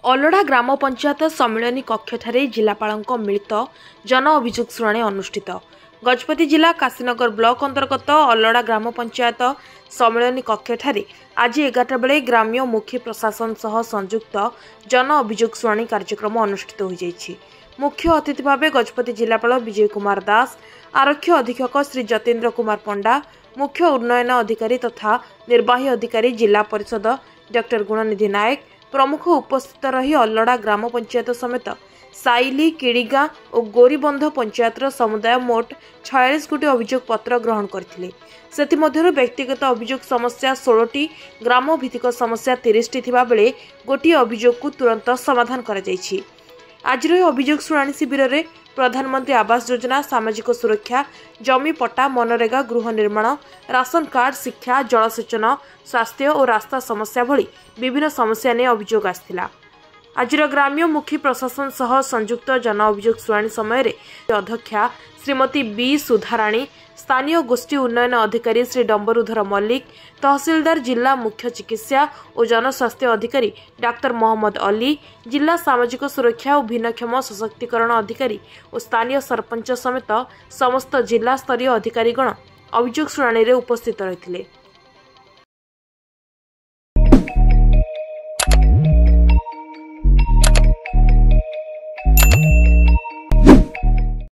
ଅଲଡ଼ା ଗ୍ରାମ ପଞ୍ଚାୟତ ସମ୍ମିଳନୀ କକ୍ଷଠାରେ ଜିଲ୍ଲାପାଳଙ୍କ ମିଳିତ ଜନ ଅଭିଯୋଗ ଶୁଣାଣି ଅନୁଷ୍ଠିତ। ଗଜପତି ଜିଲ୍ଲା କାଶୀନଗର ବ୍ଲକ ଅନ୍ତର୍ଗତ ଅଲଡ଼ା ଗ୍ରାମ ପଞ୍ଚାୟତ ସମ୍ମିଳନୀ କକ୍ଷଠାରେ ଆଜି 11ଟା ବେଳେ ଗ୍ରାମ୍ୟ ମୁଖ୍ୟ ପ୍ରଶାସନ ସହ ସଂଯୁକ୍ତ ଜନ ଅଭିଯୋଗ ଶୁଣାଣି କାର୍ଯ୍ୟକ୍ରମ ଅନୁଷ୍ଠିତ ହୋଇଯାଇଛି। मुख्य अतिथि भाव गजपति जिलापाल विजय कुमार दास, आरक्षी अधीक्षक श्री जतेन्द्र कुमार पंडा, मुख्य उन्नयन अधिकारी तथा निर्वाही अधिकारी जिला परिषद डॉक्टर गुणनिधि नायक प्रमुख उपस्थित रही अल्लड़ा ग्राम पंचायत समेत साइली, किड़ीगाँ और गोरीबंध पंचायतर समुदाय मोट 46 गोटी अभियोग पत्र ग्रहण करथिले। सेतिमध्यरु व्यक्तिगत अभियोग समस्या 16टी, ग्राम भित्तिक समस्या 30टी थिबा बेले गोटी अभियोग को तुरंत समाधान करा जायछि। आज अभियोग शुणाणी शिविर में प्रधानमंत्री आवास योजना, सामाजिक सुरक्षा, जमी पट्टा, मनरेगा, गृह निर्माण, राशन कार्ड, शिक्षा, जलसेचन, स्वास्थ्य और रास्ता समस्या भली विभिन्न समस्या ने अभियोग आसाला। आज ग्राम्य मुखी प्रशासन सह संयुक्त जन अभियोग शुणाणी समय अध्यक्षा श्रीमती बी सुधाराणी, स्थानीय गोष्ठी उन्नयन अधिकारी श्री डंबरुधर मल्लिक, तहसीलदार, जिला मुख्य चिकित्सा और जनस्वास्थ्य अधिकारी डाक्टर मोहम्मद अली, जिला सामाजिक सुरक्षा और भिन्नक्षम सशक्तिकरण अधिकारी और स्थानीय सरपंच समेत समस्त जिला स्तरीय अधिकारीगण अभियोग शुणाणी उपस्थित रहिथिले।